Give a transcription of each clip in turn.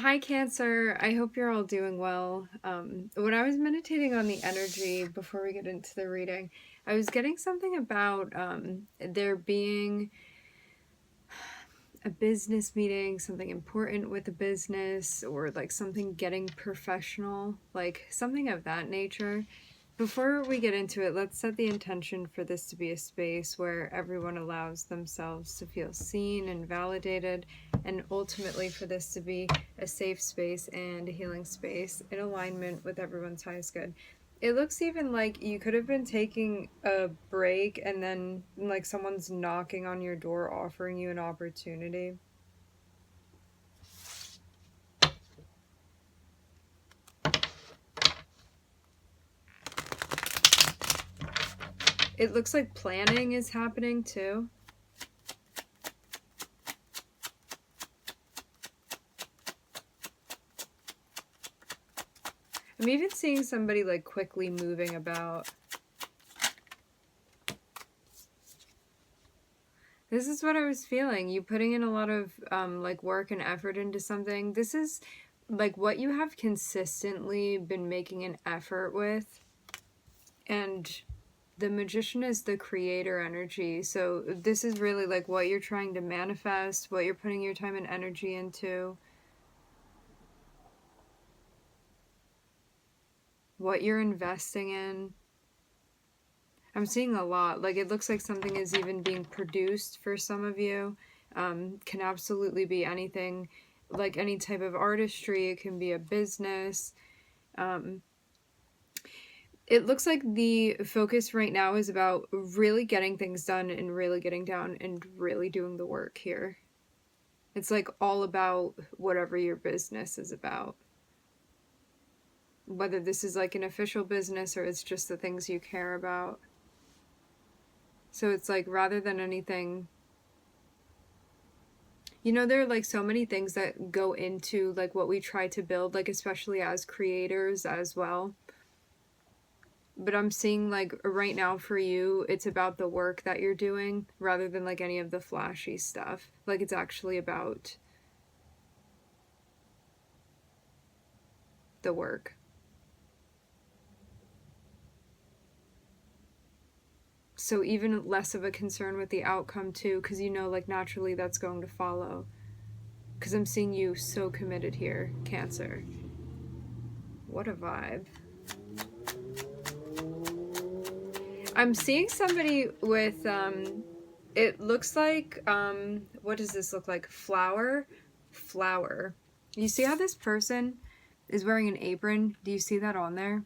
Hi, Cancer. I hope you're all doing well. When I was meditating on the energy before we get into the reading, I was getting something about there being a business meeting, something important with a business, or like something getting professional, like something of that nature. Before we get into it, let's set the intention for this to be a space where everyone allows themselves to feel seen and validated, and ultimately for this to be a safe space and a healing space in alignment with everyone's highest good. It looks even like you could have been taking a break and then like someone's knocking on your door offering you an opportunity. It looks like planning is happening too. I'm even seeing somebody like quickly moving about. This is what I was feeling. You putting in a lot of like work and effort into something. This is like what you have consistently been making an effort with. And the Magician is the creator energy. So this is really like what you're trying to manifest, what you're putting your time and energy into, what you're investing in. I'm seeing a lot. Like, it looks like something is even being produced for some of you. Can absolutely be anything, like any type of artistry. It can be a business. It looks like the focus right now is about really getting things done and really getting down and really doing the work here. It's like all about whatever your business is about. Whether this is like an official business or it's just the things you care about. So it's like rather than anything, you know, there are like so many things that go into like what we try to build, like especially as creators as well. But I'm seeing like right now for you, it's about the work that you're doing rather than like any of the flashy stuff. Like it's actually about the work. So even less of a concern with the outcome too, because you know like naturally that's going to follow. Because I'm seeing you so committed here, Cancer. What a vibe. I'm seeing somebody with it looks like what does this look like? Flower. You see how this person is wearing an apron? Do you see that on there?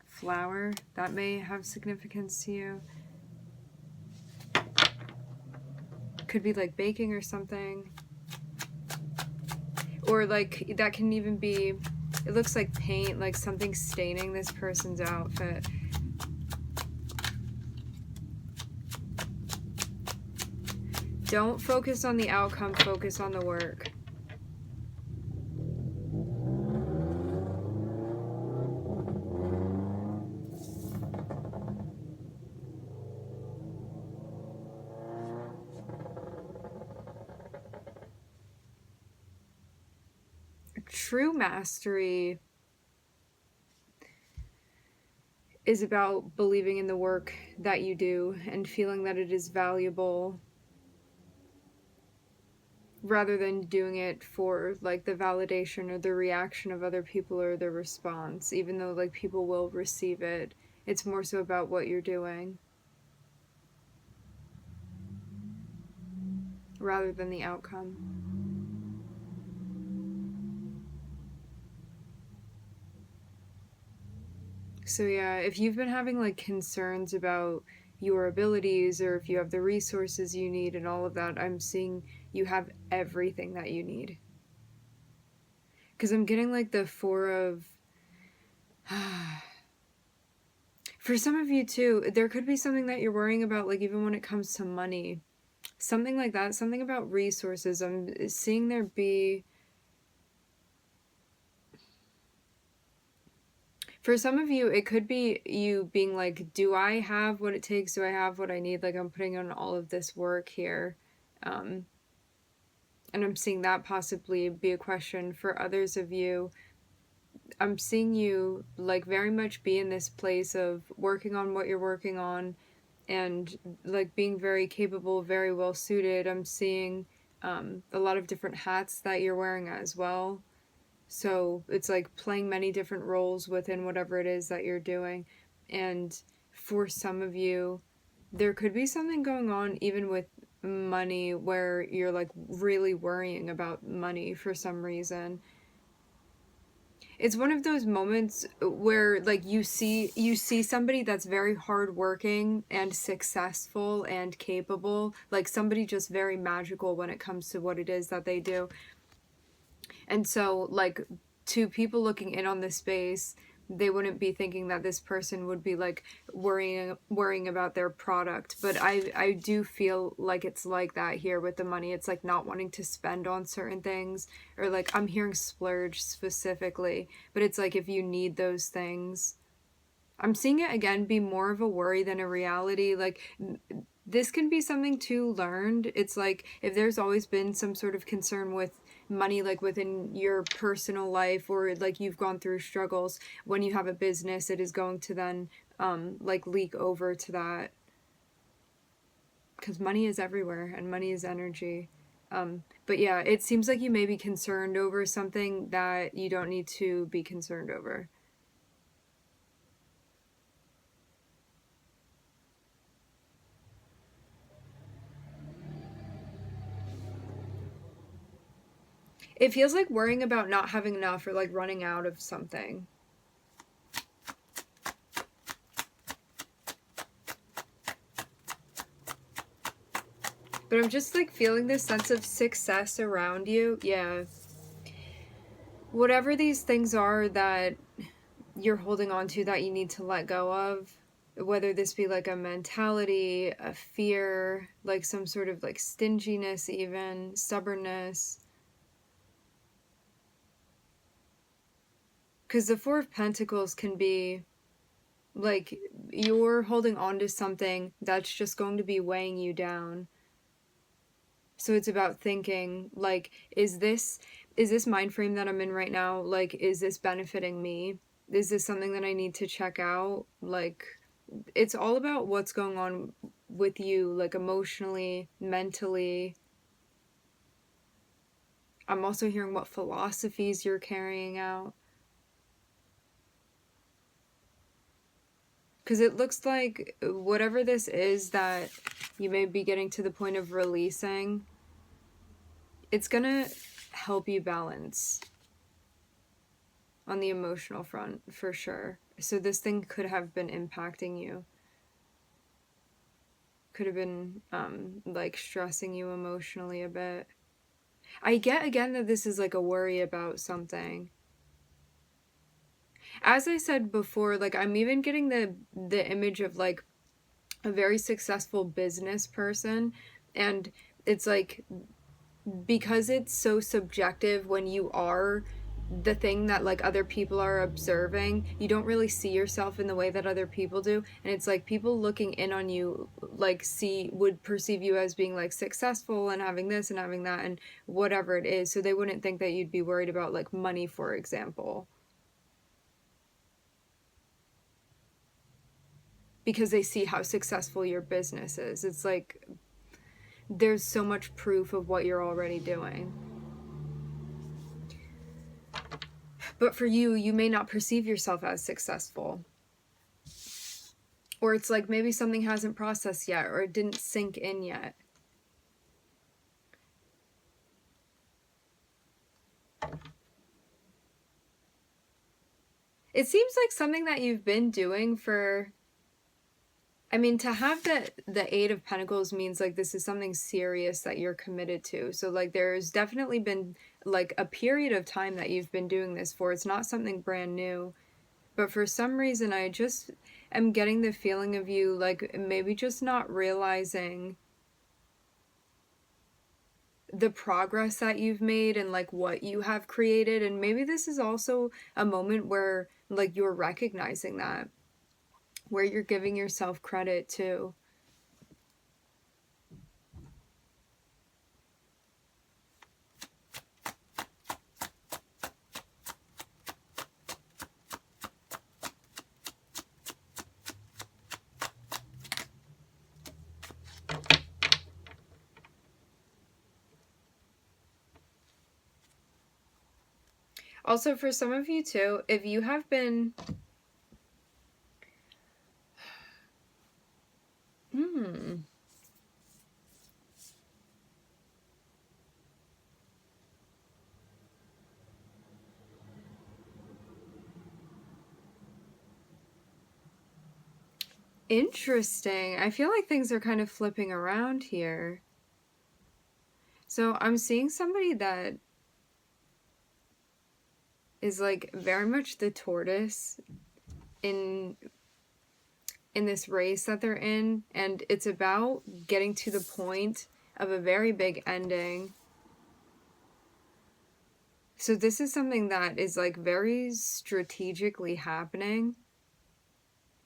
Flower. That may have significance to you. Could be like baking or something. Or like that can even be, it looks like paint, like something staining this person's outfit. Don't focus on the outcome, focus on the work. True mastery is about believing in the work that you do and feeling that it is valuable rather than doing it for like the validation or the reaction of other people or the response, even though like people will receive it. It's more so about what you're doing rather than the outcome. So yeah, if you've been having like concerns about your abilities or if you have the resources you need and all of that, I'm seeing you have everything that you need. Because I'm getting like the four of for some of you too, there could be something that you're worrying about, like even when it comes to money, something like that, something about resources. I'm seeing there be, for some of you, it could be you being like, do I have what it takes? Do I have what I need? Like I'm putting on all of this work here. And I'm seeing that possibly be a question for others of you. I'm seeing you like very much be in this place of working on what you're working on and like being very capable, very well suited. I'm seeing a lot of different hats that you're wearing as well. So it's like playing many different roles within whatever it is that you're doing. And for some of you, there could be something going on even with money where you're like really worrying about money for some reason. It's one of those moments where like you see somebody that's very hardworking and successful and capable, like somebody just very magical when it comes to what it is that they do. And so like to people looking in on this space, they wouldn't be thinking that this person would be like worrying about their product, but I do feel like it's like that here with the money. It's like not wanting to spend on certain things, or like I'm hearing splurge specifically, but it's like if you need those things, I'm seeing it again be more of a worry than a reality. Like this can be something too learned. It's like if there's always been some sort of concern with money, like within your personal life, or like you've gone through struggles, when you have a business, it is going to then like leak over to that, because money is everywhere and money is energy. But yeah, it seems like you may be concerned over something that you don't need to be concerned over. It feels like worrying about not having enough or like running out of something. But I'm just like feeling this sense of success around you. Yeah. Whatever these things are that you're holding on to that you need to let go of, whether this be like a mentality, a fear, like some sort of like stinginess, even stubbornness. Because the Four of Pentacles can be like you're holding on to something that's just going to be weighing you down. So it's about thinking like, is this mind frame that I'm in right now, like is this benefiting me? Is this something that I need to check out? Like it's all about what's going on with you, like emotionally, mentally. I'm also hearing what philosophies you're carrying out. Because it looks like whatever this is that you may be getting to the point of releasing, it's gonna help you balance on the emotional front for sure. So this thing could have been impacting you. Could have been like stressing you emotionally a bit. I get again that this is like a worry about something. As I said before, like I'm even getting the image of like a very successful business person, and it's like because it's so subjective when you are the thing that like other people are observing, you don't really see yourself in the way that other people do, and it's like people looking in on you like would perceive you as being like successful and having this and having that and whatever it is, so they wouldn't think that you'd be worried about like money, for example, because they see how successful your business is. It's like there's so much proof of what you're already doing. But for you, you may not perceive yourself as successful. Or it's like maybe something hasn't processed yet, or it didn't sink in yet. It seems like something that you've been doing for, I mean, to have the Eight of Pentacles means like this is something serious that you're committed to. So like there's definitely been like a period of time that you've been doing this for. It's not something brand new. But for some reason I just am getting the feeling of you like maybe just not realizing the progress that you've made and like what you have created. And maybe this is also a moment where like you're recognizing that, where you're giving yourself credit too. Also, for some of you too, if you have been interesting. I feel like things are kind of flipping around here. So I'm seeing somebody that is like very much the tortoise in this race that they're in, and it's about getting to the point of a very big ending. So this is something that is like very strategically happening.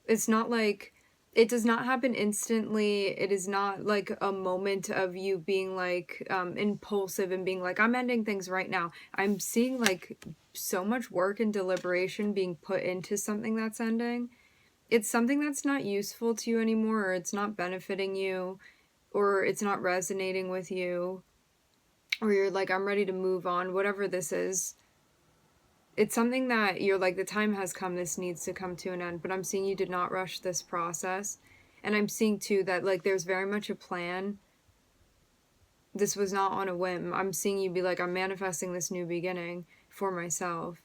It's not like it does not happen instantly. It is not like a moment of you being like impulsive and being like, I'm ending things right now. I'm seeing like so much work and deliberation being put into something that's ending. It's something that's not useful to you anymore, or it's not benefiting you, or it's not resonating with you, or you're like, I'm ready to move on, whatever this is. It's something that you're like, the time has come, this needs to come to an end. But I'm seeing you did not rush this process. And I'm seeing too that like there's very much a plan. This was not on a whim. I'm seeing you be like, I'm manifesting this new beginning for myself.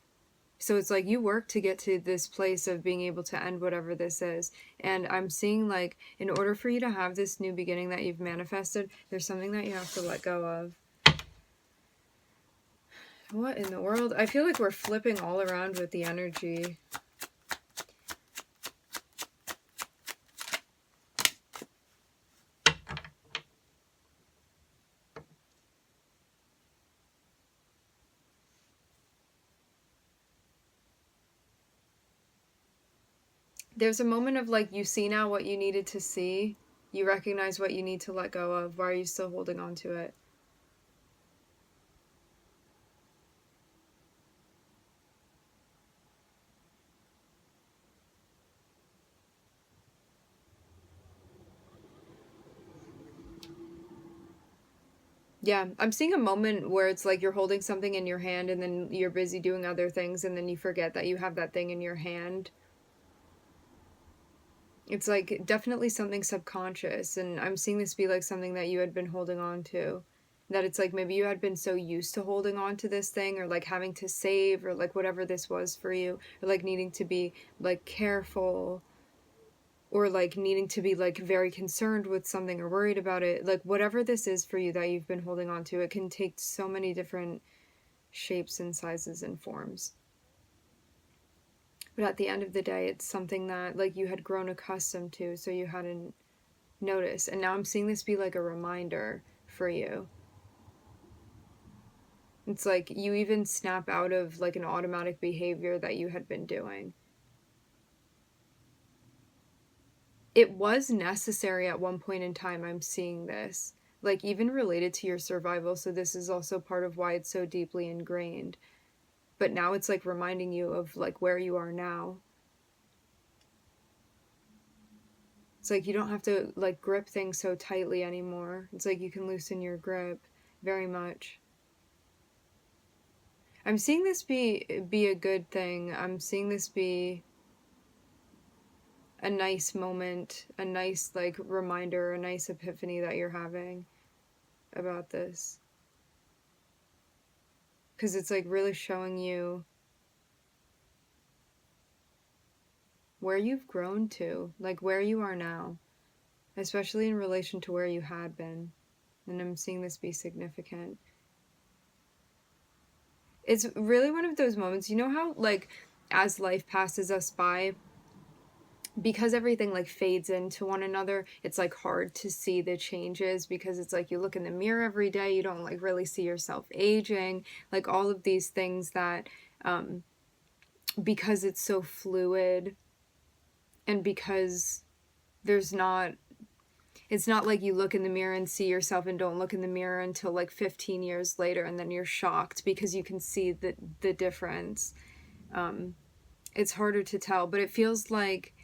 So it's like you work to get to this place of being able to end whatever this is. And I'm seeing like in order for you to have this new beginning that you've manifested, there's something that you have to let go of. What in the world? I feel like we're flipping all around with the energy. There's a moment of like, you see now what you needed to see. You recognize what you need to let go of. Why are you still holding on to it? Yeah, I'm seeing a moment where it's like you're holding something in your hand and then you're busy doing other things and then you forget that you have that thing in your hand. It's like definitely something subconscious, and I'm seeing this be like something that you had been holding on to. That it's like maybe you had been so used to holding on to this thing, or like having to save, or like whatever this was for you, or like needing to be like careful, or like needing to be like very concerned with something or worried about it. Like whatever this is for you that you've been holding on to, it can take so many different shapes and sizes and forms. But at the end of the day, it's something that like you had grown accustomed to, so you hadn't noticed. And now I'm seeing this be like a reminder for you. It's like you even snap out of like an automatic behavior that you had been doing. It was necessary at one point in time. I'm seeing this. Like even related to your survival. So this is also part of why it's so deeply ingrained. But now it's like reminding you of like where you are now. It's like you don't have to like grip things so tightly anymore. It's like you can loosen your grip very much. I'm seeing this be a good thing. I'm seeing this be a nice moment, a nice like reminder, a nice epiphany that you're having about this. Because it's like really showing you where you've grown to, like where you are now, especially in relation to where you had been. And I'm seeing this be significant. It's really one of those moments, you know how like as life passes us by, because everything like fades into one another, it's like hard to see the changes, because it's like you look in the mirror every day, you don't like really see yourself aging, like all of these things that because it's so fluid, and because there's not, it's not like you look in the mirror and see yourself and don't look in the mirror until like 15 years later and then you're shocked because you can see the difference. It's harder to tell, but it feels like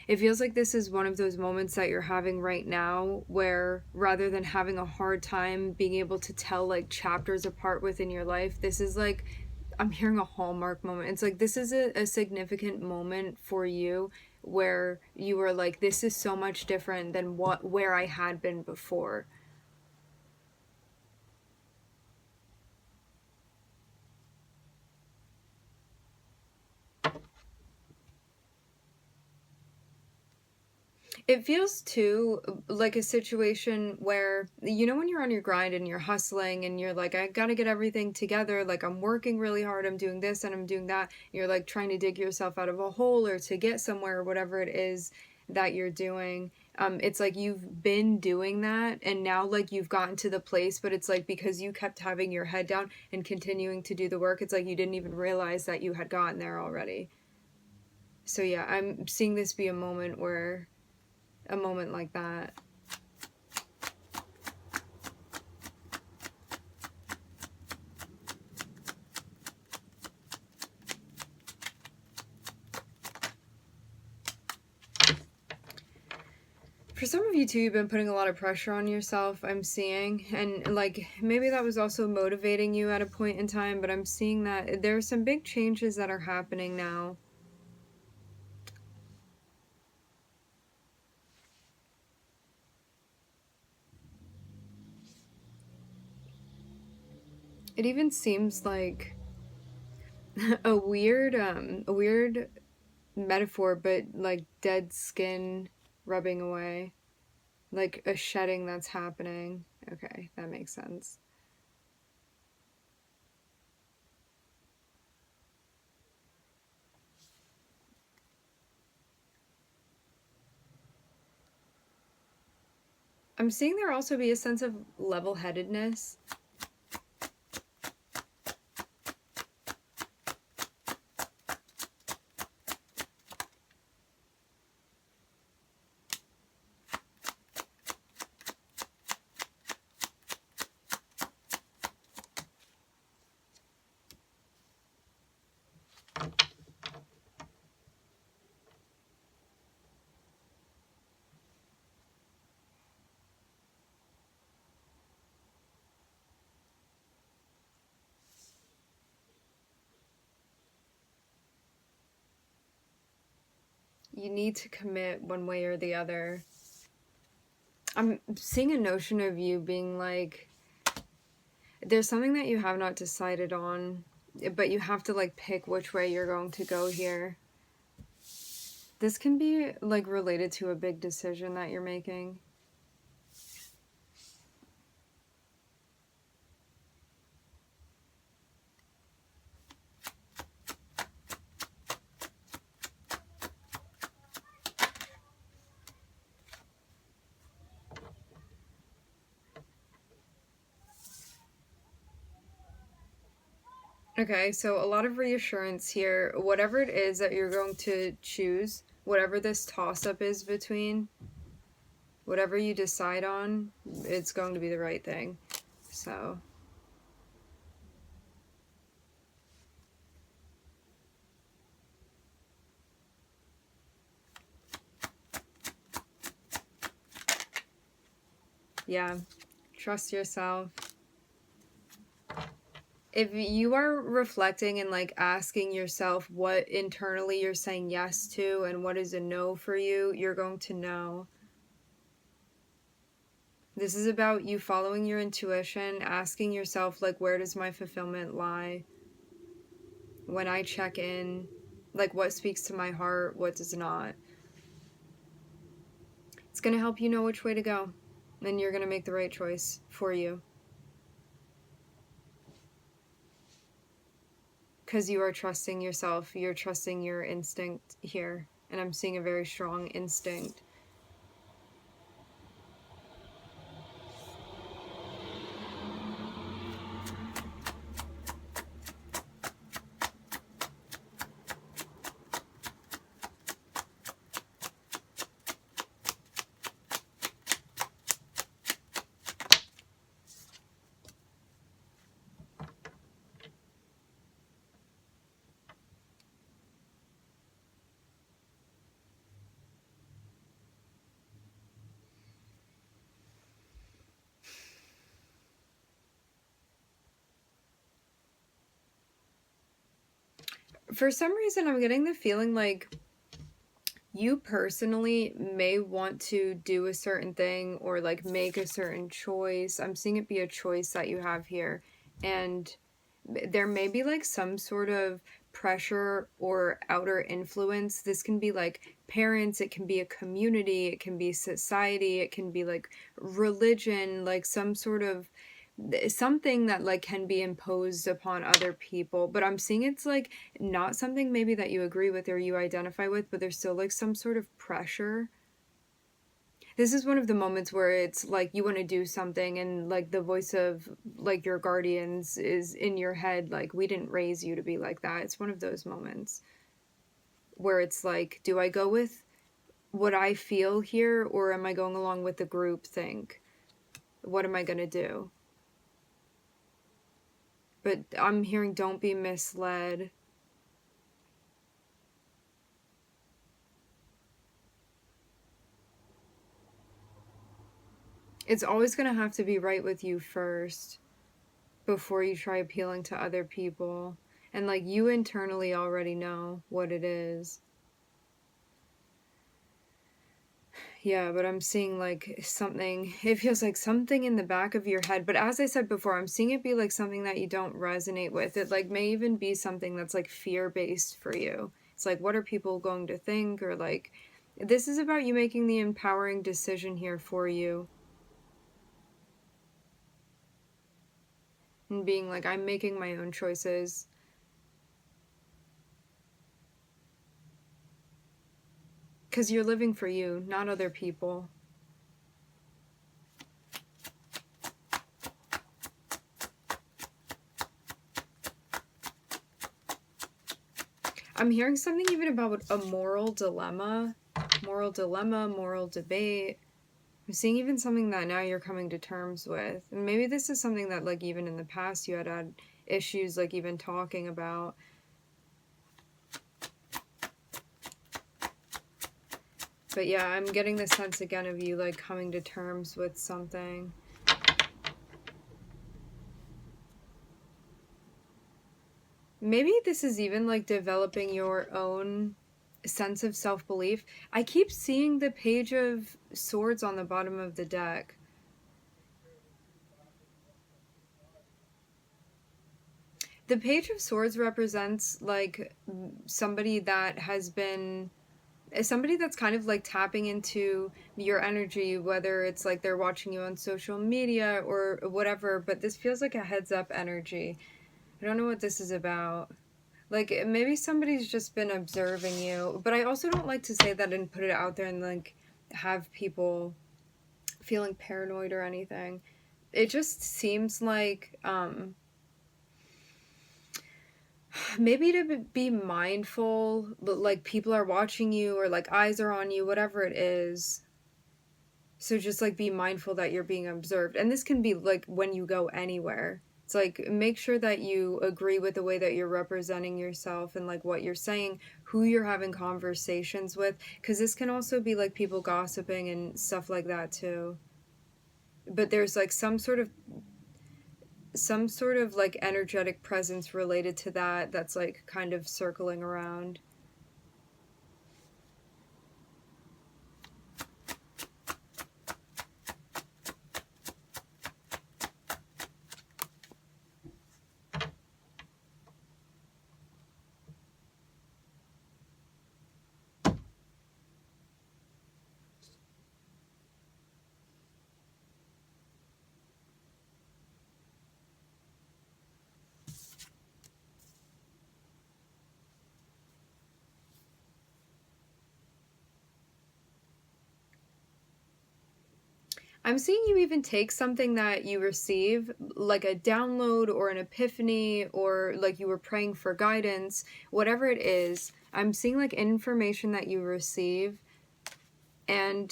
this is one of those moments that you're having right now where rather than having a hard time being able to tell like chapters apart within your life, this is like I'm hearing a hallmark moment. It's like this is a significant moment for you where you were like, this is so much different than where I had been before. It feels too like a situation where, you know, when you're on your grind and you're hustling and you're like, I gotta get everything together, like I'm working really hard, I'm doing this and I'm doing that. You're like trying to dig yourself out of a hole or to get somewhere or whatever it is that you're doing. It's like you've been doing that and now like you've gotten to the place, but it's like because you kept having your head down and continuing to do the work, it's like you didn't even realize that you had gotten there already. So yeah, I'm seeing this be a moment like that. For some of you too, you've been putting a lot of pressure on yourself, I'm seeing. And like maybe that was also motivating you at a point in time, but I'm seeing that there are some big changes that are happening now. It even seems like a weird metaphor, but like dead skin rubbing away. Like a shedding that's happening. Okay, that makes sense. I'm seeing there also be a sense of level headedness. You need to commit one way or the other. I'm seeing a notion of you being like, there's something that you have not decided on, but you have to like pick which way you're going to go here. This can be like related to a big decision that you're making. Okay, so a lot of reassurance here. Whatever it is that you're going to choose, whatever this toss up is between, whatever you decide on, it's going to be the right thing. So, yeah, trust yourself. If you are reflecting and like asking yourself what internally you're saying yes to and what is a no for you, you're going to know. This is about you following your intuition, asking yourself, like, where does my fulfillment lie? When I check in, like, what speaks to my heart, what does not. It's going to help you know which way to go, and you're going to make the right choice for you. Because you are trusting yourself, you're trusting your instinct here. And I'm seeing a very strong instinct. For some reason, I'm getting the feeling like you personally may want to do a certain thing or like make a certain choice. I'm seeing it be a choice that you have here. And there may be like some sort of pressure or outer influence. This can be like parents, it can be a community, it can be society, it can be like religion, like some sort of something that like can be imposed upon other people. But I'm seeing it's like not something maybe that you agree with or you identify with, but there's still like some sort of pressure. This is one of the moments where it's like you want to do something and like the voice of like your guardians is in your head like, we didn't raise you to be like that. It's one of those moments where it's like, do I go with what I feel here or am I going along with the group think? What am I going to do? But I'm hearing don't be misled. It's always going to have to be right with you first before you try appealing to other people. And like you internally already know what it is. Yeah, but I'm seeing like something, it feels like something in the back of your head. But as I said before, I'm seeing it be like something that you don't resonate with. It like may even be something that's like fear-based for you. It's like, what are people going to think? Or like, this is about you making the empowering decision here for you. And being like, I'm making my own choices. Because you're living for you, not other people. I'm hearing something even about a moral dilemma, moral debate. I'm seeing even something that now you're coming to terms with. And maybe this is something that like even in the past you had issues like even talking about. But yeah, I'm getting the sense again of you like coming to terms with something. Maybe this is even like developing your own sense of self-belief. I keep seeing the Page of Swords on the bottom of the deck. The Page of Swords represents like somebody that has been somebody that's kind of like tapping into your energy, whether it's like they're watching you on social media or whatever, but this feels like a heads up energy. I don't know what this is about. Like maybe somebody's just been observing you, but I also don't like to say that and put it out there and like have people feeling paranoid or anything. It just seems like maybe to be mindful, like people are watching you or like eyes are on you, whatever it is. So just like be mindful that you're being observed. And this can be like when you go anywhere. It's like make sure that you agree with the way that you're representing yourself and like what you're saying, who you're having conversations with, because this can also be like people gossiping and stuff like that too. But there's like some sort of like energetic presence related to that that's like kind of circling around. I'm seeing you even take something that you receive, like a download or an epiphany, or like you were praying for guidance, whatever it is. I'm seeing like information that you receive, and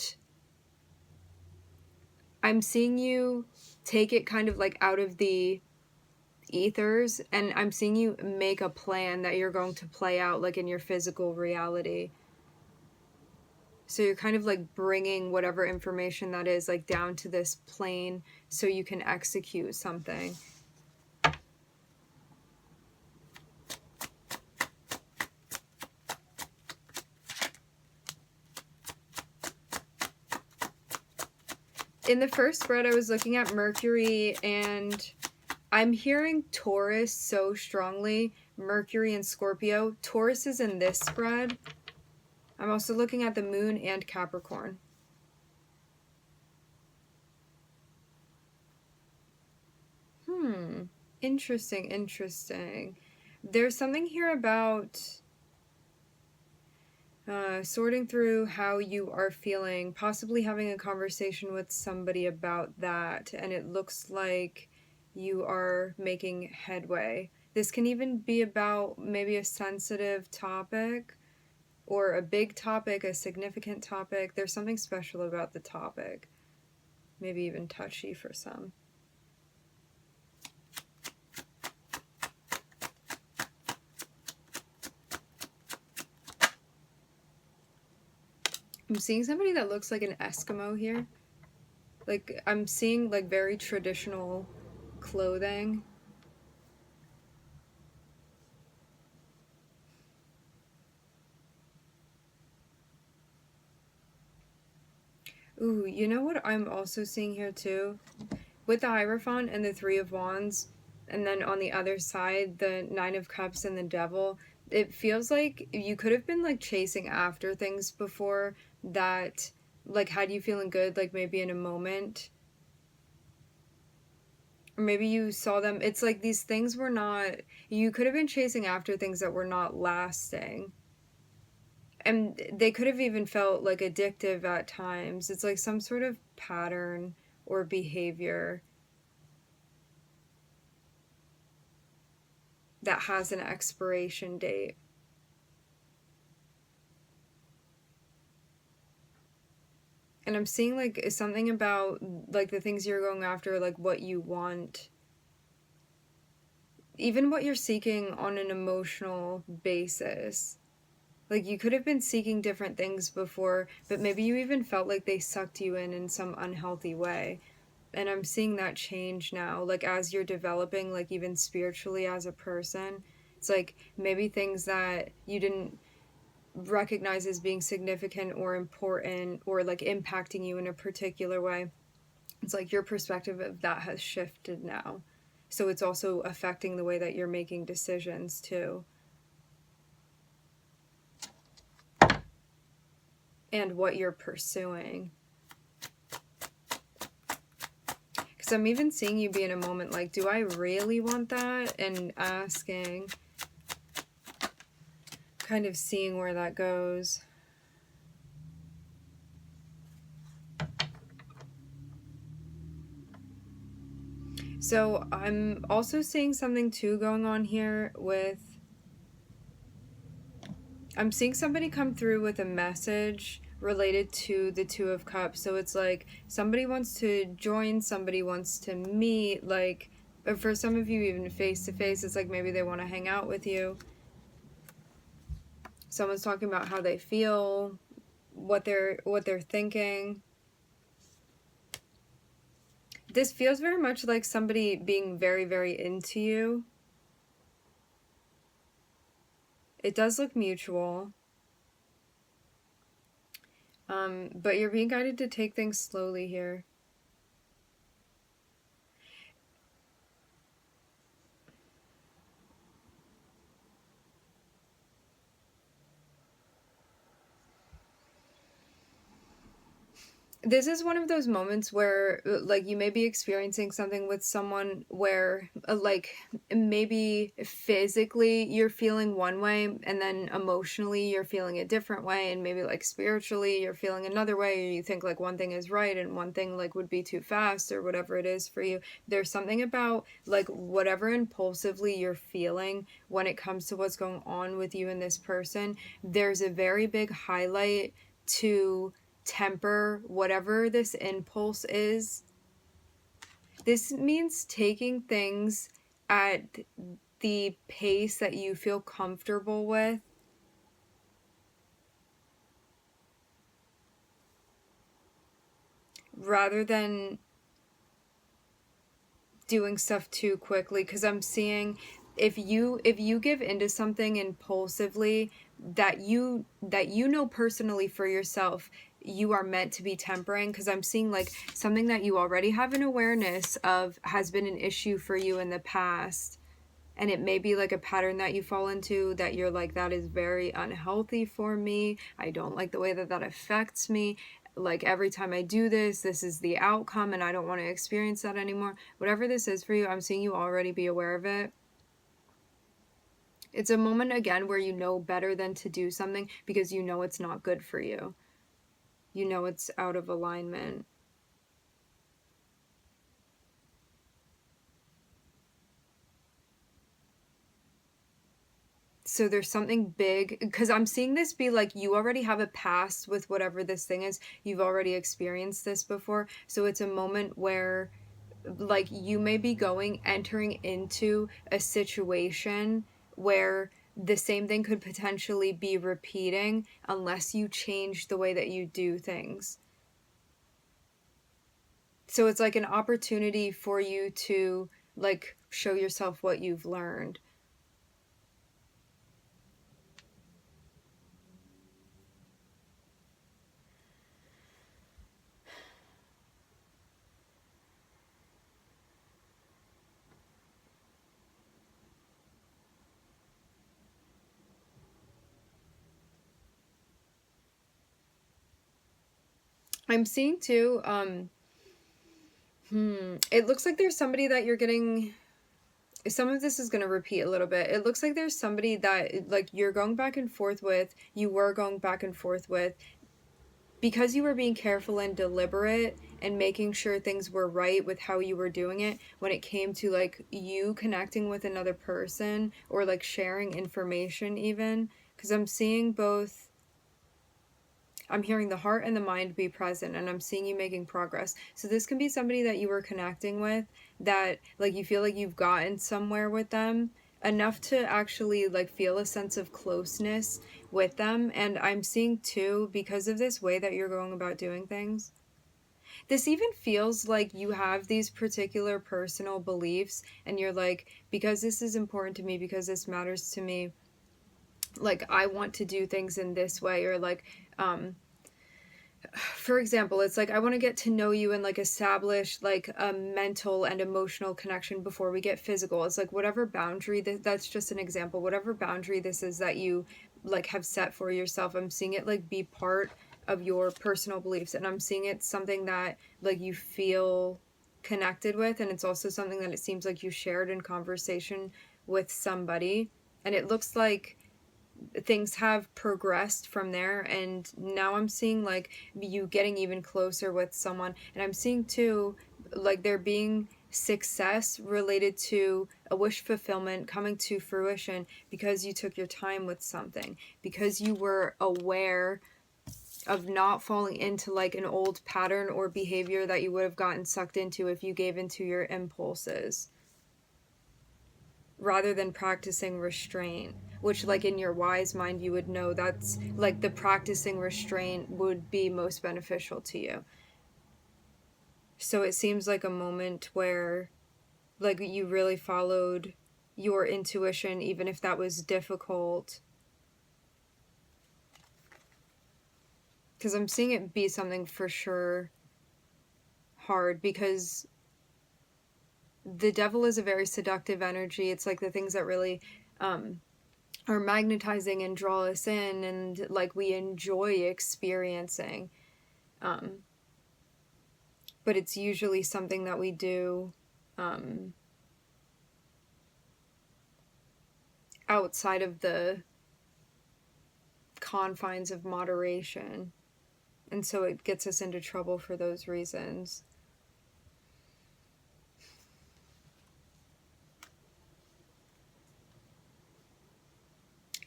I'm seeing you take it kind of like out of the ethers, and I'm seeing you make a plan that you're going to play out like in your physical reality. So you're kind of like bringing whatever information that is like down to this plane so you can execute something. In the first spread, I was looking at Mercury, and I'm hearing Taurus so strongly. Mercury and Scorpio. Taurus is in this spread. I'm also looking at the moon and Capricorn. Interesting. There's something here about sorting through how you are feeling, possibly having a conversation with somebody about that, and it looks like you are making headway. This can even be about maybe a sensitive topic or a big topic, a significant topic. There's something special about the topic, maybe even touchy for some. I'm seeing somebody that looks like an Eskimo here. Like, I'm seeing, like, very traditional clothing. Ooh, you know what I'm also seeing here, too? With the Hierophant and the Three of Wands, and then on the other side, the Nine of Cups and the Devil, it feels like you could have been, like, chasing after things before that, like, had you feeling good, like, maybe in a moment. Or maybe you saw them. It's like these things were not. You could have been chasing after things that were not lasting. And they could have even felt like addictive at times. It's like some sort of pattern or behavior that has an expiration date. And I'm seeing like something about like the things you're going after, like what you want, even what you're seeking on an emotional basis. Like you could have been seeking different things before, but maybe you even felt like they sucked you in some unhealthy way. And I'm seeing that change now, like as you're developing, like even spiritually as a person. It's like maybe things that you didn't recognize as being significant or important or like impacting you in a particular way. It's like your perspective of that has shifted now. So it's also affecting the way that you're making decisions too. And what you're pursuing. Because I'm even seeing you be in a moment like, do I really want that? And asking, kind of seeing where that goes. So I'm also seeing something too going on here with, I'm seeing somebody come through with a message related to the Two of Cups. So it's like somebody wants to join, somebody wants to meet, like for some of you even face to face. It's like maybe they want to hang out with you. Someone's talking about how they feel, what they're thinking. This feels very much like somebody being very, very into you. It does look mutual. But you're being guided to take things slowly here. This is one of those moments where like you may be experiencing something with someone where like maybe physically you're feeling one way and then emotionally you're feeling a different way, and maybe like spiritually you're feeling another way, or you think like one thing is right and one thing like would be too fast or whatever it is for you. There's something about like whatever impulsively you're feeling when it comes to what's going on with you and this person. There's a very big highlight to temper whatever this impulse is. This means taking things at the pace that you feel comfortable with, rather than doing stuff too quickly. Because I'm seeing if you give into something impulsively that you know personally for yourself, you are meant to be tempering, because I'm seeing like something that you already have an awareness of has been an issue for you in the past. And it may be like a pattern that you fall into that you're like, that is very unhealthy for me. I don't like the way that that affects me. Like every time I do this, this is the outcome and I don't want to experience that anymore. Whatever this is for you, I'm seeing you already be aware of it. It's a moment again where you know better than to do something because you know it's not good for you. You know it's out of alignment. So there's something big, because I'm seeing this be like you already have a past with whatever this thing is. You've already experienced this before. So it's a moment where like you may be entering into a situation where the same thing could potentially be repeating unless you change the way that you do things. So it's like an opportunity for you to like show yourself what you've learned. I'm seeing too, it looks like there's somebody that you're getting, some of this is going to repeat a little bit. It looks like there's somebody that like you're going back and forth with, you were going back and forth with, because you were being careful and deliberate and making sure things were right with how you were doing it when it came to like you connecting with another person or like sharing information even, because I'm seeing both. I'm hearing the heart and the mind be present, and I'm seeing you making progress. So this can be somebody that you were connecting with that like you feel like you've gotten somewhere with them enough to actually like feel a sense of closeness with them. And I'm seeing too, because of this way that you're going about doing things, this even feels like you have these particular personal beliefs and you're like, because this is important to me, because this matters to me, like I want to do things in this way, or like for example, it's like I want to get to know you and like establish like a mental and emotional connection before we get physical. It's like whatever boundary that's just an example. Whatever boundary this is that you like have set for yourself, I'm seeing it like be part of your personal beliefs, and I'm seeing it something that like you feel connected with, and it's also something that it seems like you shared in conversation with somebody, and it looks like things have progressed from there, and now I'm seeing like you getting even closer with someone, and I'm seeing too like there being success related to a wish fulfillment coming to fruition because you took your time with something, because you were aware of not falling into like an old pattern or behavior that you would have gotten sucked into if you gave into your impulses rather than practicing restraint, which like in your wise mind you would know that's like the practicing restraint would be most beneficial to you. So it seems like a moment where like you really followed your intuition even if that was difficult, because I'm seeing it be something for sure hard, because the devil is a very seductive energy. It's like the things that really are magnetizing and draw us in and like we enjoy experiencing, um, but it's usually something that we do outside of the confines of moderation, and so it gets us into trouble for those reasons.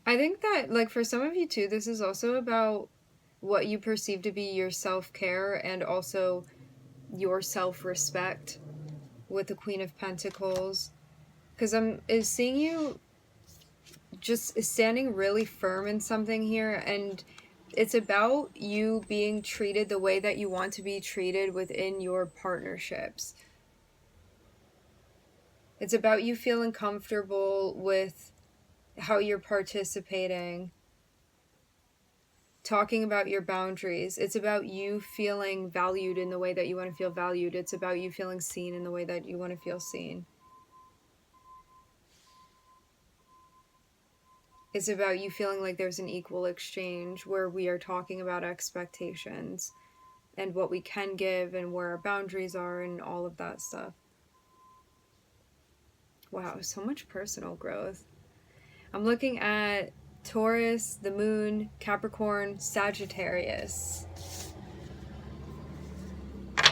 I think that like for some of you too, this is also about what you perceive to be your self-care and also your self-respect with the Queen of Pentacles, because I'm is seeing you just standing really firm in something here, and it's about you being treated the way that you want to be treated within your partnerships. It's about you feeling comfortable with how you're participating talking about your boundaries. It's about you feeling valued in the way that you want to feel valued. It's about you feeling seen in the way that you want to feel seen. It's about you feeling like there's an equal exchange where we are talking about expectations and what we can give and where our boundaries are and all of that stuff. Wow, so much personal growth. I'm looking at Taurus, the moon, Capricorn, Sagittarius.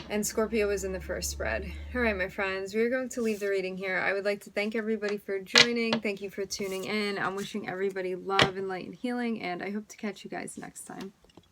And Scorpio was in the first spread. All right, my friends, we're going to leave the reading here. I would like to thank everybody for joining. Thank you for tuning in. I'm wishing everybody love and light and healing, and I hope to catch you guys next time.